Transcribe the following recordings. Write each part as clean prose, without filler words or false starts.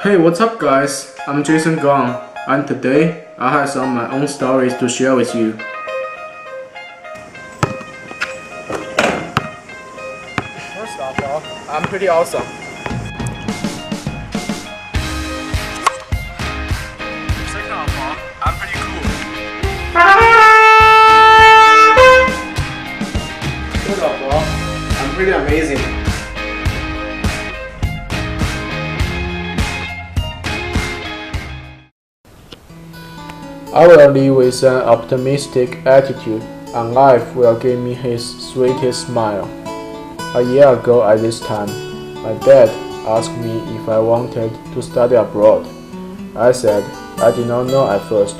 Hey, what's up guys? I'm Jason Gong, and today I have some of my own stories to share with you. First of all, I'm pretty awesome. Second of all, I'm pretty cool. Third of all, I'm pretty amazing. I will live with an optimistic attitude, and life will give me his sweetest smile. A year ago at this time, my dad asked me if I wanted to study abroad. I said I did not know at first,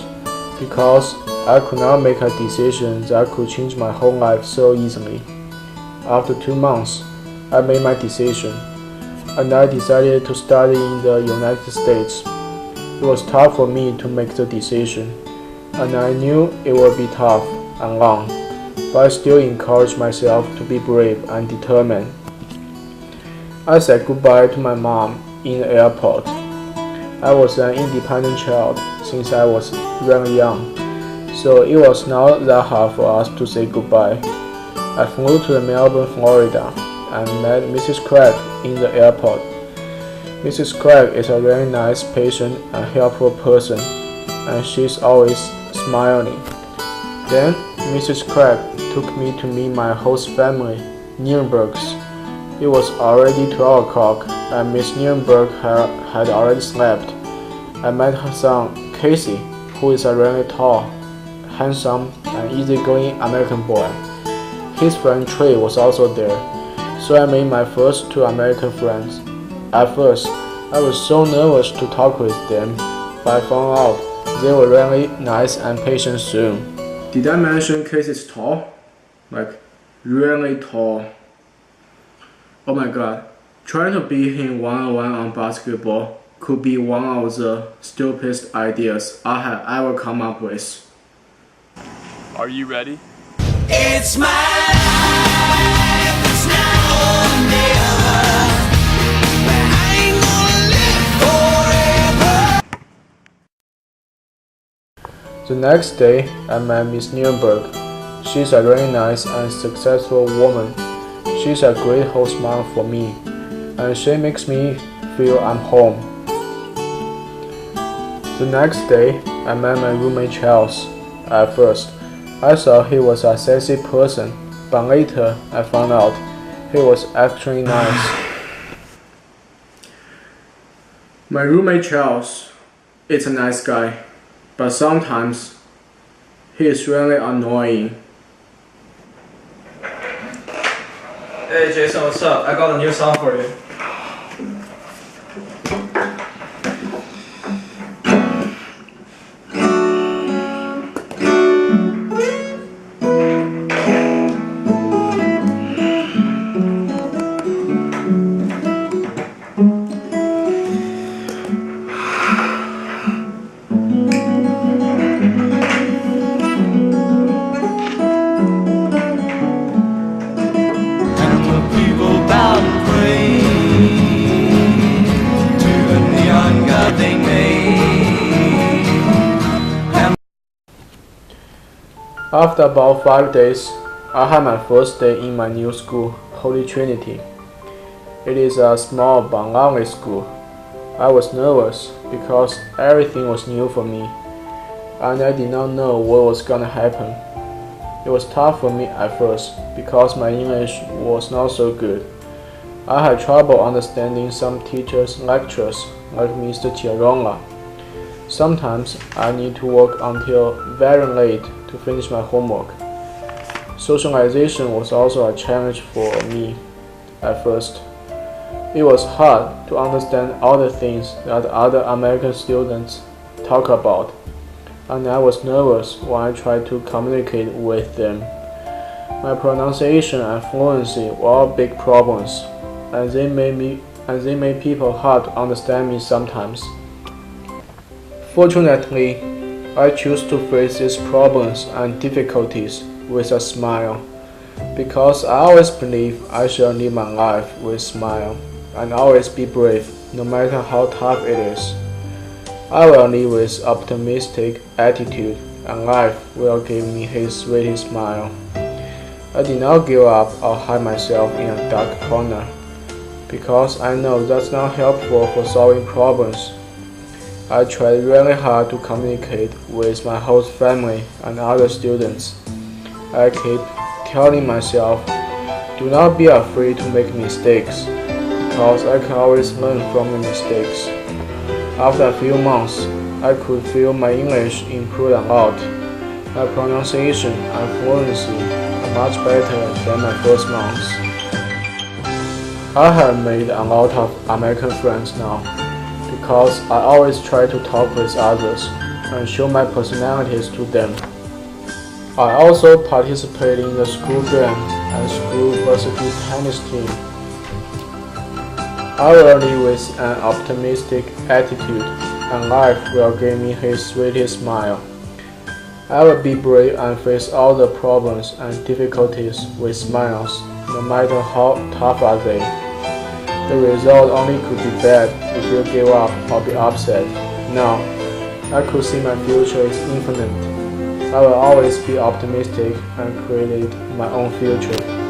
because I could not make a decision that could change my whole life so easily. After 2 months, I made my decision, and I decided to study in the United States. It was tough for me to make the decision, and I knew it would be tough and long, but I still encouraged myself to be brave and determined. I said goodbye to my mom in the airport. I was an independent child since I was very young, so it was not that hard for us to say goodbye. I flew to Melbourne, Florida, and met Mrs. Craig in the airport. Mrs. Craig is a very nice, patient, and helpful person, and she's always smiling. Then Mrs. Craig took me to meet my host family, Nurembergs. It was already 12 o'clock, and Miss Nuremberg had already slept. I met her son, Casey, who is a really tall, handsome, and easygoing American boy. His friend Trey was also there, so I made my first 2 American friends. At first, I was so nervous to talk with them, but I found out they were really nice and patient soon. Did I mention Casey is tall? Like, really tall. Oh my god, trying to beat him one-on-one on basketball could be one of the stupidest ideas I have ever come up with. Are you ready? It's my life, it's now or never. I ain't gonna live forever. The next day, I met Miss Nuremberg. She's a really nice and successful woman. She's a great host mom for me, and she makes me feel I'm home. The next day, I met my roommate Charles. At first, I thought he was a sexy person, but later I found out he was actually nice. My roommate Charles is a nice guy, but sometimes he is really annoying. Hey Jason, what's up? I got a new song for you. After about 5 days, I had my first day in my new school, Holy Trinity. It is a small but lovely school. I was nervous because everything was new for me, and I did not know what was gonna happen. It was tough for me at first because my English was not so good. I had trouble understanding some teachers' lectures, like Mr. Tiaronga. Sometimes I need to work until very late to finish my homework. Socialization was also a challenge for me at first. It was hard to understand all the things that other American students talk about, and I was nervous when I tried to communicate with them. My pronunciation and fluency were all big problems, and they made people hard to understand me sometimes. Fortunately, I choose to face these problems and difficulties with a smile, because I always believe I shall live my life with a smile and always be brave. no matter how tough it is. I will live with optimistic attitude, and life will give me his sweetest smile. I did not give up or hide myself in a dark corner, because I know that's not helpful for solving problems. I tried really hard to communicate with my host family and other students. I keep telling myself, do not be afraid to make mistakes, because I can always learn from the mistakes. After a few months, I could feel my English improve a lot. My pronunciation and fluency are much better than my first months. I have made a lot of American friends now, because I always try to talk with others and show my personalities to them. I also participate in the school band and school varsity tennis team. I will live with an optimistic attitude, and life will give me his sweetest smile. I will be brave and face all the problems and difficulties with smiles, no matter how tough are they. The result only could be bad if you give up or be upset. Now, I could see my future is infinite. I will always be optimistic and create my own future.